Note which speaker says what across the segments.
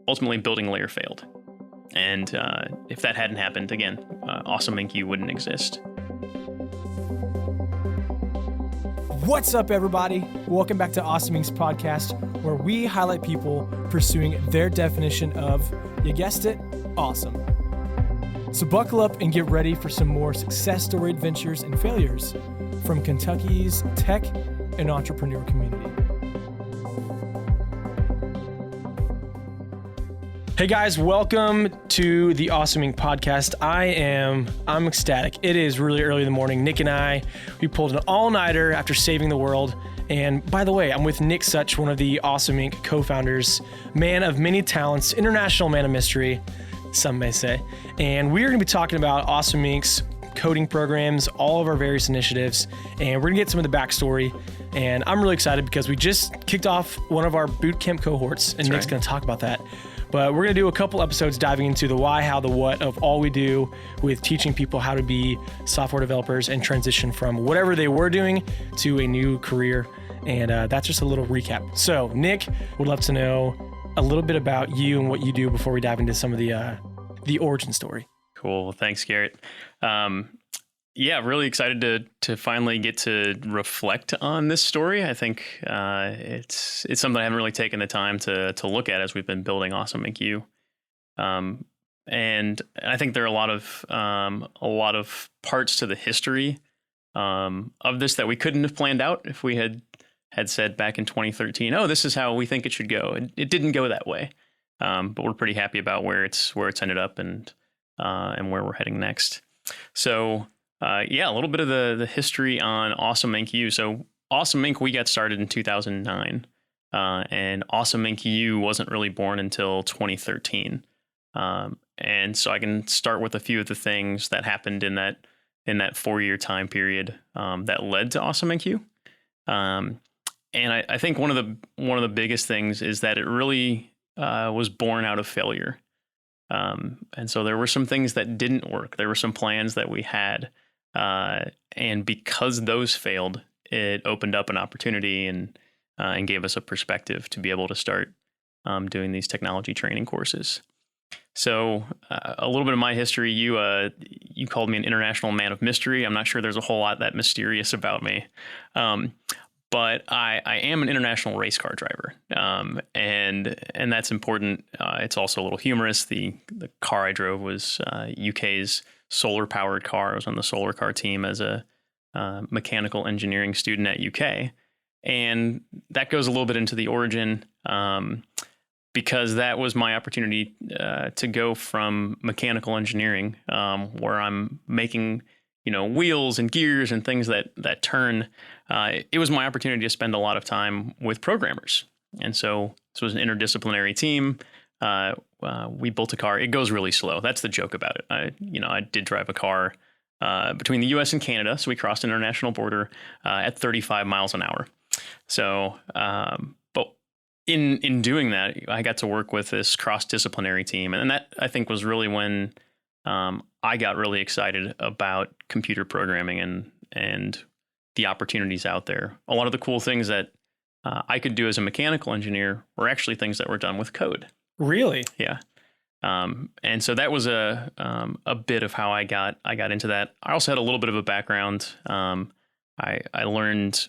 Speaker 1: ultimately building layer failed. And if that hadn't happened, again, Awesome Inc. wouldn't exist.
Speaker 2: What's up, everybody? Welcome back to Awesome Inc.'s podcast, where we highlight people pursuing their definition of, you guessed it, awesome. So buckle up and get ready for some more success story adventures and failures from Kentucky's tech and entrepreneur community. Hey guys, welcome to the Awesome Inc. podcast. I'm ecstatic. It is really early in the morning. Nick and I, we pulled an all-nighter after saving the world. And by the way, I'm with Nick Such, one of the Awesome Inc. co-founders, man of many talents, international man of mystery, some may say. And we're going to be talking about Awesome Inc.'s coding programs, all of our various initiatives, and we're going to get some of the backstory. And I'm really excited because we just kicked off one of our boot camp cohorts, and Nick's going to talk about that. But we're going to do a couple episodes diving into the why, how, the what of all we do with teaching people how to be software developers and transition from whatever they were doing to a new career. And that's just a little recap. So Nick, would love to know a little bit about you and what you do before we dive into some of the origin story.
Speaker 1: Cool. Thanks, Garrett. Yeah, really excited to finally get to reflect on this story. I think it's something I haven't really taken the time to look at as we've been building Awesome Inc. And I think there are a lot of parts to the history of this that we couldn't have planned out if we had said back in 2013, oh, this is how we think it should go. It didn't go that way, but we're pretty happy about where it's ended up and where we're heading next. So. A little bit of the history on Awesome Inc. So Awesome Inc. we got started in 2009, and Awesome Inc. wasn't really born until 2013. And so I can start with a few of the things that happened in that 4-year time period that led to Awesome Inc. And I think one of the biggest things is that it really was born out of failure. And so there were some things that didn't work. There were some plans that we had. And because those failed, it opened up an opportunity and gave us a perspective to be able to start doing these technology training courses. So a little bit of my history, you called me an international man of mystery. I'm not sure there's a whole lot that mysterious about me. But I am an international race car driver, and that's important. It's also a little humorous. The car I drove was UK's solar-powered car. I was on the solar car team as a mechanical engineering student at UK, and that goes a little bit into the origin because that was my opportunity to go from mechanical engineering, where I'm making wheels and gears and things that turn. It was my opportunity to spend a lot of time with programmers. And so this was an interdisciplinary team. We built a car. It goes really slow. That's the joke about it. I did drive a car between the US and Canada. So we crossed an international border at 35 miles an hour. So, but in doing that, I got to work with this cross-disciplinary team. And that, I think, was really when I got really excited about computer programming and the opportunities out there. A lot of the cool things that I could do as a mechanical engineer were actually things that were done with code.
Speaker 2: Really?
Speaker 1: Yeah. And so that was a bit of how I got into that. I also had a little bit of a background. I learned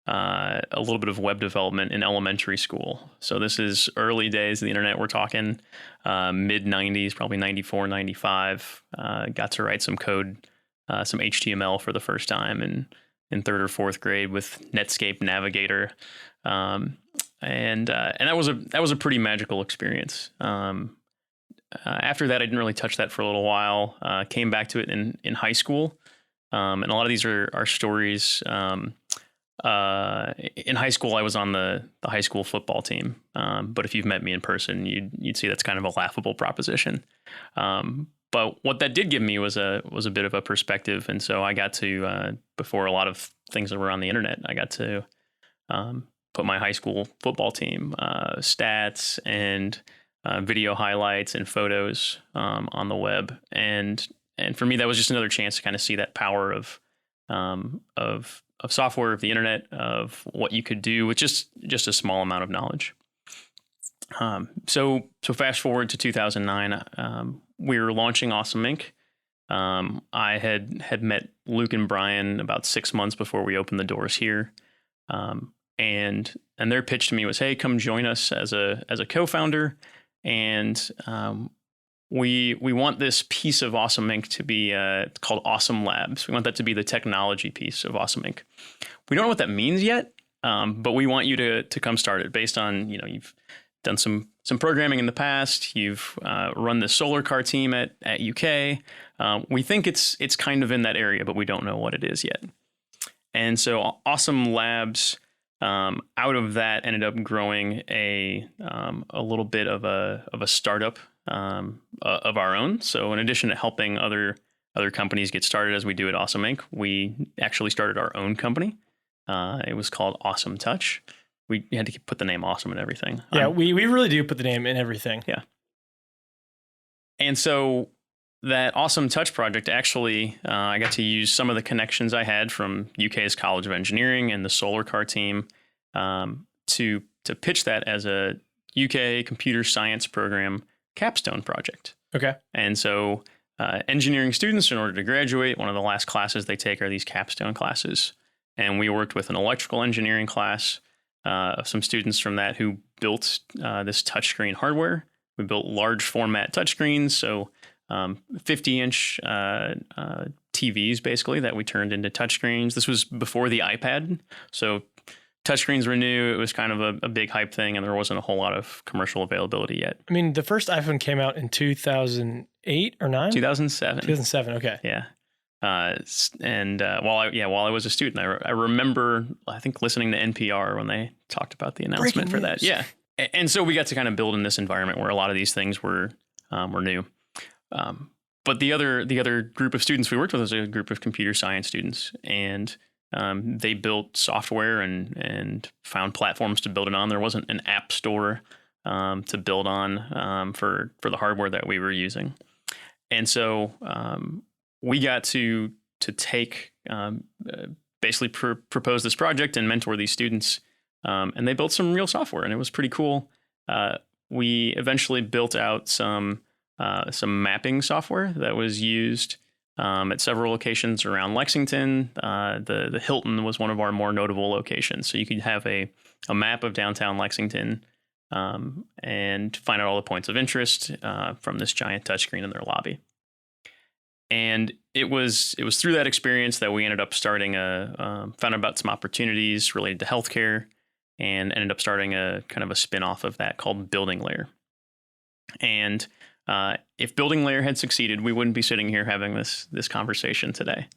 Speaker 1: a little bit of web development in elementary school. So this is early days of the internet. We're talking mid 90s, probably 94, 95. Got to write some code, some HTML for the first time in third or fourth grade with Netscape Navigator. And that was a pretty magical experience. After that, I didn't really touch that for a little while. Came back to it in high school. And a lot of these are stories. In high school, I was on the high school football team. But if you've met me in person, you'd see that's kind of a laughable proposition. But what that did give me was a bit of a perspective. And so I got to, before a lot of things that were on the internet, I got to put my high school football team stats and video highlights and photos on the web. And for me, that was just another chance to kind of see that power of software, of the internet, of what you could do with just a small amount of knowledge. So fast forward to 2009, we were launching Awesome Inc. I had met Luke and Brian about 6 months before we opened the doors here, and their pitch to me was, "Hey, come join us as a co-founder, and we want this piece of Awesome Inc. to be called Awesome Labs. We want that to be the technology piece of Awesome Inc. We don't know what that means yet, but we want you to come start it based on, you've done some programming in the past. You've run the solar car team at UK. We think it's kind of in that area, but we don't know what it is yet." And so Awesome Labs, out of that, ended up growing a little bit of a startup of our own. So in addition to helping other companies get started as we do at Awesome Inc., we actually started our own company. It was called Awesome Touch. We had to put the name Awesome in everything.
Speaker 2: Yeah, we really do put the name in everything.
Speaker 1: Yeah. And so that Awesome Touch project, actually, I got to use some of the connections I had from UK's College of Engineering and the solar car team to pitch that as a UK computer science program capstone project.
Speaker 2: Okay.
Speaker 1: And so engineering students, in order to graduate, one of the last classes they take are these capstone classes. And we worked with an electrical engineering class, some students from that who built this touchscreen hardware. We built large format touchscreens, so 50-inch TVs basically that we turned into touchscreens. This was before the iPad, so touchscreens were new. It was kind of a big hype thing, and there wasn't a whole lot of commercial availability yet.
Speaker 2: I mean, the first iPhone came out in 2008 or 9?
Speaker 1: 2007.
Speaker 2: 2007, okay.
Speaker 1: Yeah. While I was a student, I remember, I think, listening to NPR when they talked about the announcement for that. Yeah. And so we got to kind of build in this environment where a lot of these things were new. But the other group of students we worked with was a group of computer science students, and they built software and found platforms to build it on. There wasn't an app store to build on for the hardware that we were using. And so we got to take basically propose this project and mentor these students, and they built some real software, and it was pretty cool. We eventually built out some mapping software that was used at several locations around Lexington. The Hilton was one of our more notable locations, so you could have a map of downtown Lexington and find out all the points of interest from this giant touchscreen in their lobby. And it was through that experience that we ended up starting found out about some opportunities related to healthcare, and ended up starting a kind of a spin-off of that called Building Layer. And if Building Layer had succeeded, we wouldn't be sitting here having this conversation today.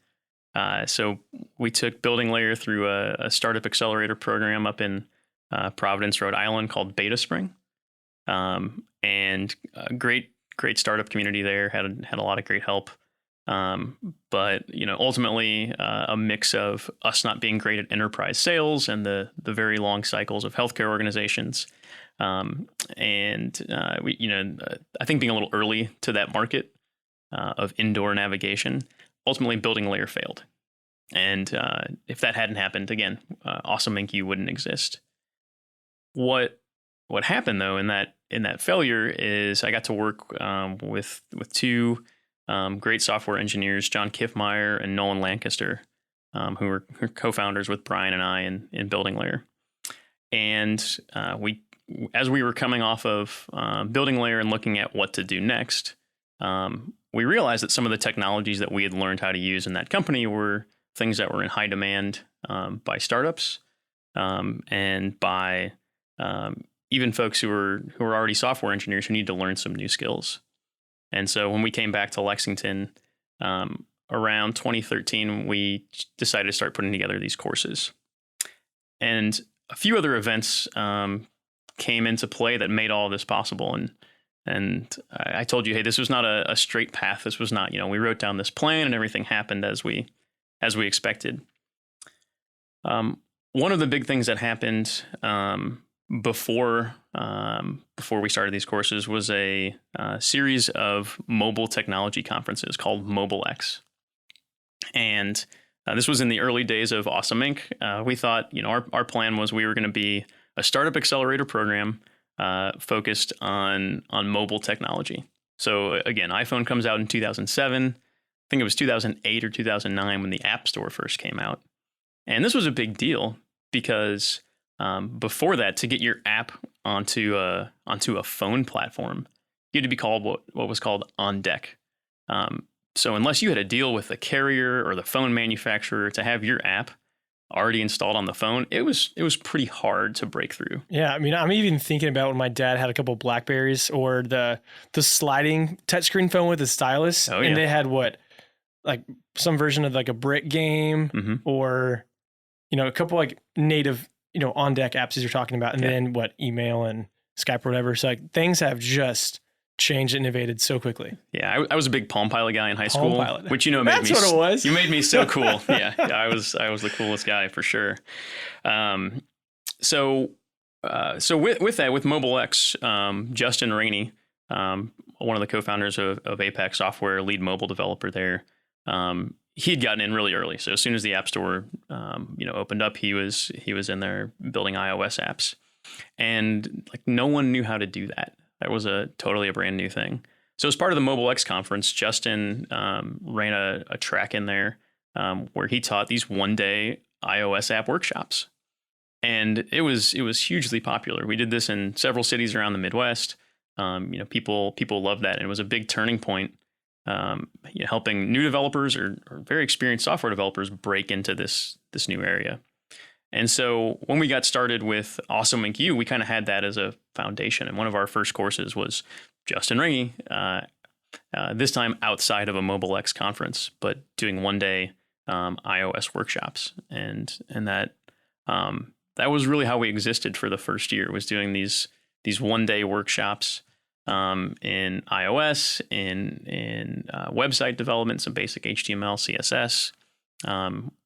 Speaker 1: So we took Building Layer through a startup accelerator program up in Providence, Rhode Island called Beta Spring, and a great startup community there. Had a lot of great help. But ultimately a mix of us not being great at enterprise sales and the very long cycles of healthcare organizations. We I think being a little early to that market of indoor navigation, ultimately Building Layer failed. And if that hadn't happened, again, Awesome Inc. wouldn't exist. What happened though in that failure is I got to work with two great software engineers, John Kiffmeyer and Nolan Lancaster, who were co-founders with Brian and I in Building Layer. And as we were coming off of Building Layer and looking at what to do next, we realized that some of the technologies that we had learned how to use in that company were things that were in high demand by startups and by even folks who were already software engineers who need to learn some new skills. And so when we came back to Lexington around 2013, we decided to start putting together these courses. And a few other events came into play that made all of this possible. And I told you, hey, this was not a straight path. This was not, we wrote down this plan and everything happened as we expected. One of the big things that happened before we started these courses was a series of mobile technology conferences called MobileX. And this was in the early days of Awesome Inc. We thought, our plan was we were going to be a startup accelerator program focused on mobile technology. So again, iPhone comes out in 2007. I think it was 2008 or 2009 when the App Store first came out. And this was a big deal because before that, to get your app onto a phone platform, you had to be called what was called on deck. So unless you had a deal with the carrier or the phone manufacturer to have your app already installed on the phone, it was pretty hard to break through.
Speaker 2: Yeah, I mean, I'm even thinking about when my dad had a couple of Blackberries or the sliding touchscreen phone with the stylus,
Speaker 1: Oh, yeah.
Speaker 2: and they had like some version of like a brick game or a couple like native on deck apps as you're talking about, and then email and Skype or whatever. So like things have just changed and innovated so quickly.
Speaker 1: Yeah, I was a big Palm Pilot guy in high school, which made
Speaker 2: That's
Speaker 1: me.
Speaker 2: what it was.
Speaker 1: You made me so cool. Yeah, I was the coolest guy for sure. So with that, with MobileX, Justin Rainey, one of the co-founders of Apex Software, lead mobile developer there, he'd gotten in really early. So as soon as the App Store, opened up, he was in there building iOS apps, and like no one knew how to do that. That was totally a brand new thing. So as part of the MobileX conference, Justin ran a track in there where he taught these one-day iOS app workshops, and it was hugely popular. We did this in several cities around the Midwest. People loved that, and it was a big turning point, helping new developers or very experienced software developers break into this new area. And so when we got started with Awesome Ink U, we kind of had that as a foundation. And one of our first courses was Justin Rainey, this time outside of a MobileX conference, but doing one-day iOS workshops. And that was really how we existed for the first year, was doing these one-day workshops in iOS, in website development, some basic HTML, CSS.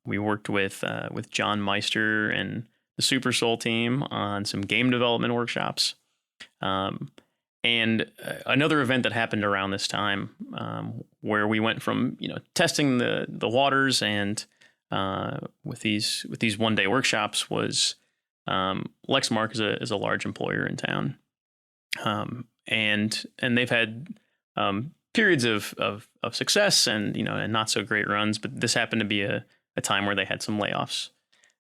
Speaker 1: We worked with John Meister and the Super Soul team on some game development workshops. And another event that happened around this time, where we went from testing the waters and with these one-day workshops, was Lexmark is a large employer in town, and they've had periods of success and and not so great runs, but this happened to be a time where they had some layoffs.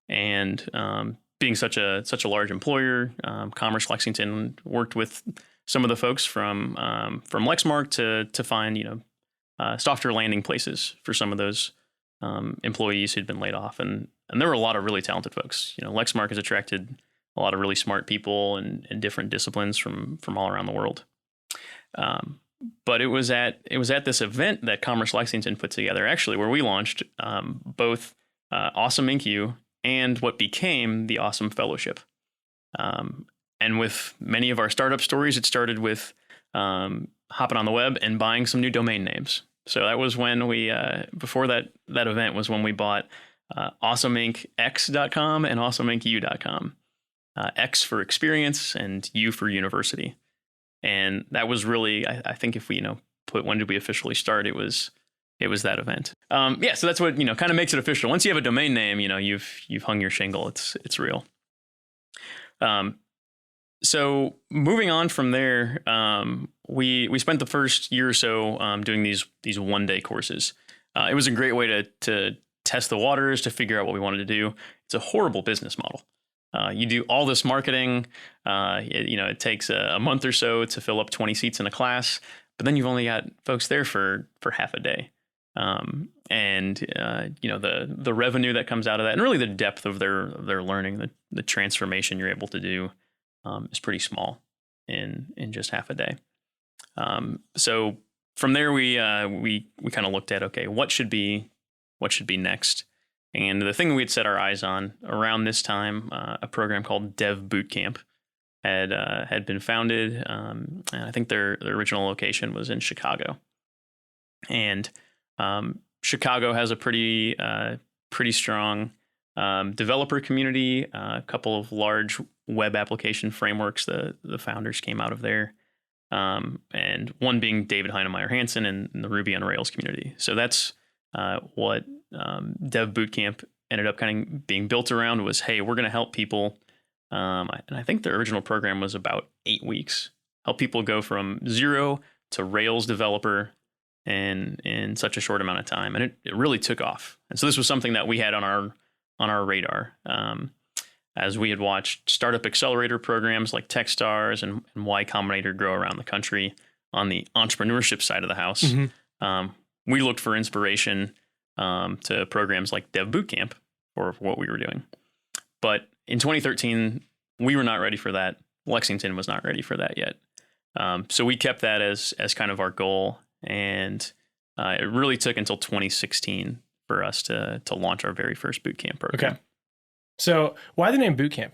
Speaker 1: And being such a large employer, Commerce Lexington worked with some of the folks from Lexmark to find softer landing places for some of those employees who'd been laid off, and there were a lot of really talented folks. Lexmark has attracted a lot of really smart people in different disciplines from all around the world. But it was at this event that Commerce Lexington put together, actually, where we launched both Awesome Ink U and what became the Awesome Fellowship. And with many of our startup stories, it started with hopping on the web and buying some new domain names. So that was when we, before that event, was when we bought awesomeinkx.com and awesomeinku.com. X for experience and U for university. And that was really, I think, if we put when did we officially start, it was that event. So that's what kind of makes it official. Once you have a domain name, you've hung your shingle. It's real. So moving on from there, we spent the first year or so doing these one-day courses. It was a great way to test the waters, to figure out what we wanted to do. It's a horrible business model. You do all this marketing, it takes a month or so to fill up 20 seats in a class, but then you've only got folks there for half a day. And the revenue that comes out of that, and really the depth of their learning, the transformation you're able to do, is pretty small in just half a day. So from there, we kind of looked at, okay, what should be next? And the thing we'd set our eyes on around this time, a program called Dev Bootcamp had been founded. And I think their original location was in Chicago. And Chicago has a pretty strong developer community, a couple of large web application frameworks. The founders came out of there. And one being David Heinemeier Hansson and the Ruby on Rails community. So that's what Dev Bootcamp ended up kind of being built around, was, hey, we're going to help people And I think the original program was about 8 weeks. Help people go from zero to Rails developer in such a short amount of time, and it really took off. And so this was something that we had on our radar, as we had watched startup accelerator programs like Techstars and Y Combinator grow around the country on the entrepreneurship side of the house. We looked for inspiration to programs like Dev Bootcamp for what we were doing. But in 2013, we were not ready for that. Lexington was not ready for that yet. So we kept that as kind of our goal. And it really took until 2016 for us to launch our very first bootcamp program.
Speaker 2: Okay. So why the name Bootcamp?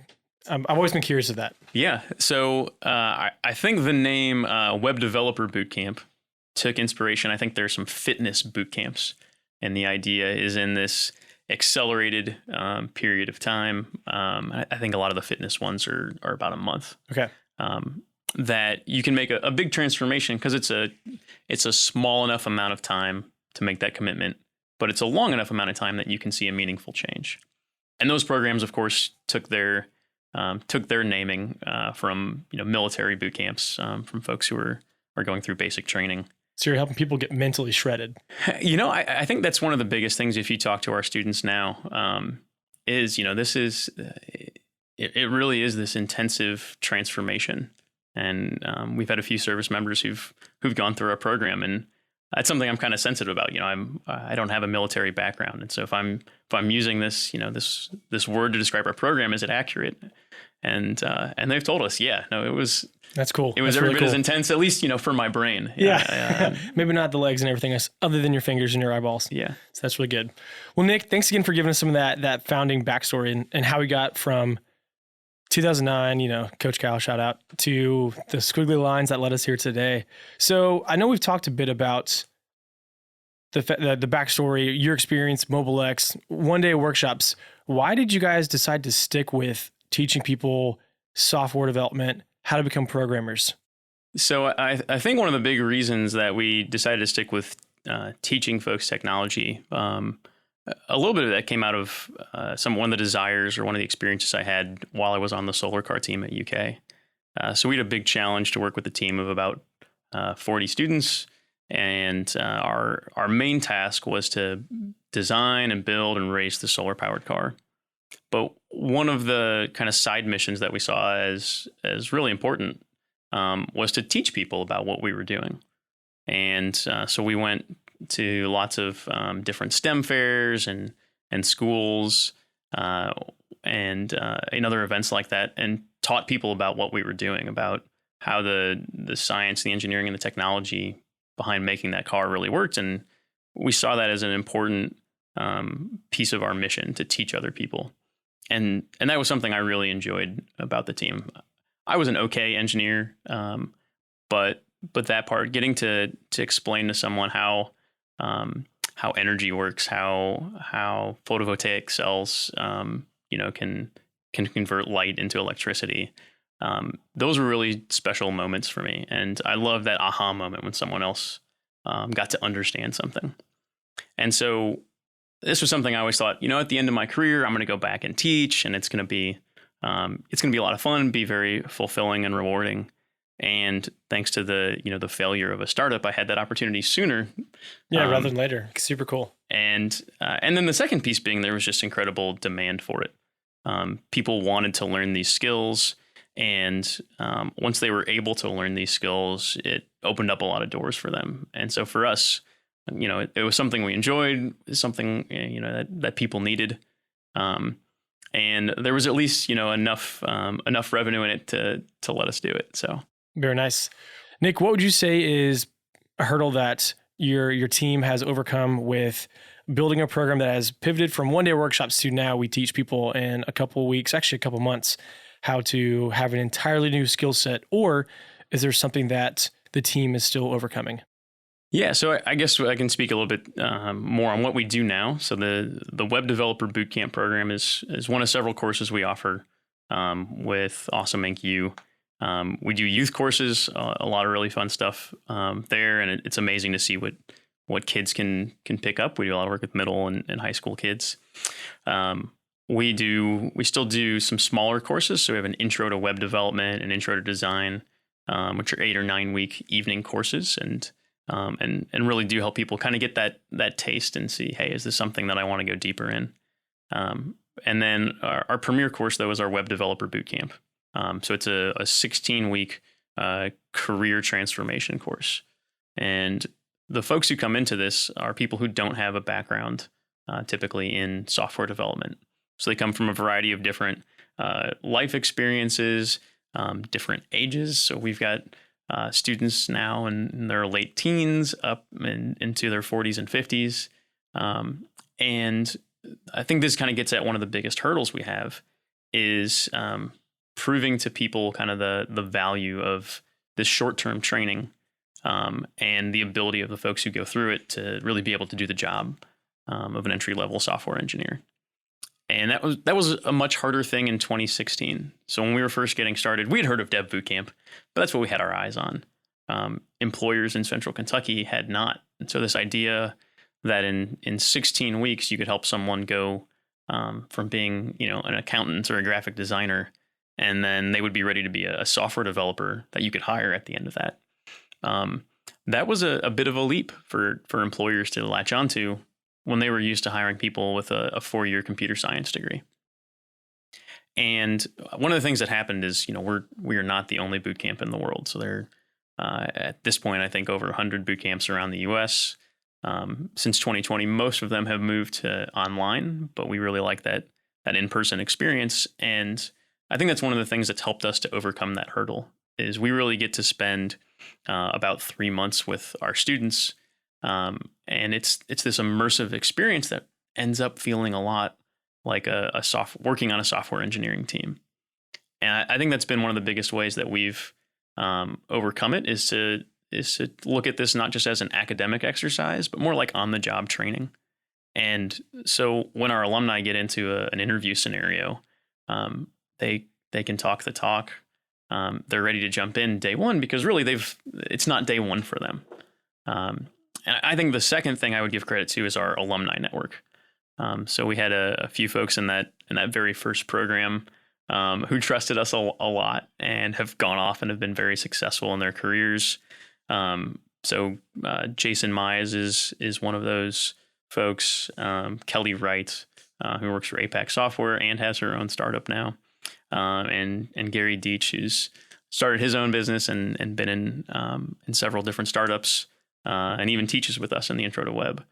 Speaker 2: I've always been curious of that.
Speaker 1: Yeah. So I think the name Web Developer Bootcamp took inspiration. I think there's some fitness boot camps, and the idea is in this accelerated period of time. I think a lot of the fitness ones are about a month.
Speaker 2: Okay.
Speaker 1: That you can make a big transformation because it's a small enough amount of time to make that commitment, but it's a long enough amount of time that you can see a meaningful change. And those programs, of course, took their naming from military boot camps, from folks who are going through basic training.
Speaker 2: So you're helping people get mentally shredded.
Speaker 1: I think that's one of the biggest things if you talk to our students now, is this is it really is this intensive transformation. And we've had a few service members who've gone through our program, and that's something I'm kind of sensitive about. I don't have a military background, and so if I'm using this this word to describe our program, is it accurate? And they've told us,
Speaker 2: that's cool.
Speaker 1: It was
Speaker 2: that's
Speaker 1: every
Speaker 2: really
Speaker 1: bit
Speaker 2: cool.
Speaker 1: as intense, at least for my brain.
Speaker 2: Yeah, maybe not the legs and everything else, other than your fingers and your eyeballs.
Speaker 1: Yeah,
Speaker 2: so that's really good. Well, Nick, thanks again for giving us some of that founding backstory and how we got from 2009, Coach Kyle, shout out, to the squiggly lines that led us here today. So I know we've talked a bit about the backstory, your experience, MobileX, one-day workshops. Why did you guys decide to stick with teaching people software development, how to become programmers?
Speaker 1: So I think one of the big reasons that we decided to stick with teaching folks technology, a little bit of that came out of one of the desires or one of the experiences I had while I was on the solar car team at UK. So we had a big challenge to work with a team of about 40 students, and our main task was to design and build and race the solar powered car. But one of the kind of side missions that we saw as really important was to teach people about what we were doing. And so we went to lots of different STEM fairs and schools and other events like that, and taught people about what we were doing, about how the science, the engineering, and the technology behind making that car really worked. And we saw that as an important piece of our mission to teach other people. And that was something I really enjoyed about the team. I was an okay engineer, but that part, getting to explain to someone how energy works, how photovoltaic cells, can convert light into electricity. Those were really special moments for me, and I love that aha moment when someone else got to understand something. And so this was something I always thought, at the end of my career, I'm going to go back and teach, and it's going to be a lot of fun, be very fulfilling and rewarding. And thanks to the failure of a startup, I had that opportunity sooner.
Speaker 2: Yeah, rather than later. Super cool.
Speaker 1: And then the second piece being there was just incredible demand for it. People wanted to learn these skills, and once they were able to learn these skills, it opened up a lot of doors for them. And so for us, it was something we enjoyed, something that people needed, and there was at least enough revenue in it to let us do it. So.
Speaker 2: Very nice. Nick, what would you say is a hurdle that your team has overcome with building a program that has pivoted from one-day workshops to now we teach people in a couple of weeks, actually a couple of months, how to have an entirely new skill set? Or is there something that the team is still overcoming?
Speaker 1: Yeah, so I guess I can speak a little bit more on what we do now. So the Web Developer Bootcamp program is one of several courses we offer with Awesome Inc. U. We do youth courses, a lot of really fun stuff there, and it's amazing to see what kids can pick up. We do a lot of work with middle and high school kids. we still do some smaller courses. So we have an intro to web development, an intro to design, which are 8 or 9 week evening courses, and really do help people kind of get that taste and see, hey, is this something that I want to go deeper in? And then our premier course, though, is our web developer bootcamp. So it's a 16-week career transformation course. And the folks who come into this are people who don't have a background typically in software development. So they come from a variety of different life experiences, different ages. So we've got students now in their late teens up into their 40s and 50s. And I think this kind of gets at one of the biggest hurdles we have is proving to people kind of the value of this short-term training and the ability of the folks who go through it to really be able to do the job of an entry-level software engineer. And that was a much harder thing in 2016. So when we were first getting started, we had heard of Dev Bootcamp, but that's what we had our eyes on. Employers in Central Kentucky had not. And so this idea that in 16 weeks you could help someone go from being, an accountant or a graphic designer, and then they would be ready to be a software developer that you could hire at the end of that. That was a bit of a leap for employers to latch onto when they were used to hiring people with a 4-year computer science degree. And one of the things that happened is, we are not the only boot camp in the world. So there, at this point, I think over 100 boot camps around the U.S. Since 2020, most of them have moved to online, but we really like that in-person experience. And I think that's one of the things that's helped us to overcome that hurdle is we really get to spend about 3 months with our students. And it's this immersive experience that ends up feeling a lot like working on a software engineering team. And I think that's been one of the biggest ways that we've overcome it is to look at this not just as an academic exercise, but more like on-the-job training. And so when our alumni get into an interview scenario, they can talk the talk. They're ready to jump in day one because really it's not day one for them. And I think the second thing I would give credit to is our alumni network. So we had a few folks in that very first program who trusted us a lot and have gone off and have been very successful in their careers. So Jason Mize is one of those folks. Kelly Wright, who works for Apex Software and has her own startup now. And Gary Deach, who's started his own business and been in several different startups. And even teaches with us in the Intro to Web.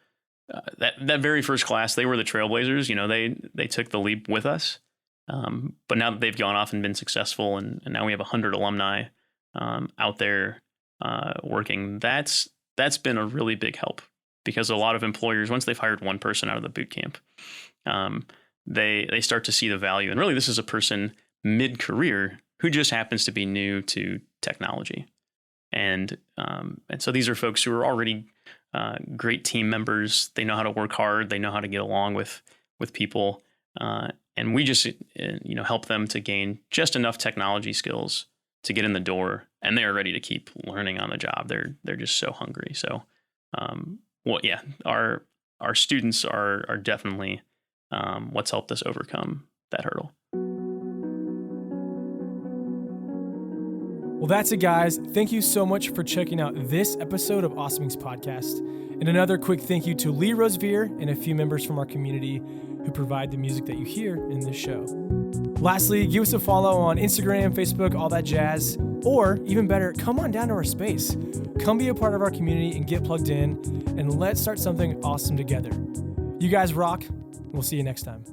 Speaker 1: That very first class, they were the trailblazers. They took the leap with us. But now that they've gone off and been successful, and now we have 100 alumni out there working, that's been a really big help because a lot of employers, once they've hired one person out of the boot camp, they start to see the value. And really, this is a person mid-career who just happens to be new to technology. And so these are folks who are already great team members. They know how to work hard. They know how to get along with people. And we just help them to gain just enough technology skills to get in the door, and they are ready to keep learning on the job. They're just so hungry. So, our students are definitely what's helped us overcome that hurdle.
Speaker 2: Well, that's it, guys. Thank you so much for checking out this episode of Awesoming's podcast. And another quick thank you to Lee Rosevere and a few members from our community who provide the music that you hear in this show. Lastly, give us a follow on Instagram, Facebook, all that jazz. Or even better, come on down to our space. Come be a part of our community and get plugged in, and let's start something awesome together. You guys rock. We'll see you next time.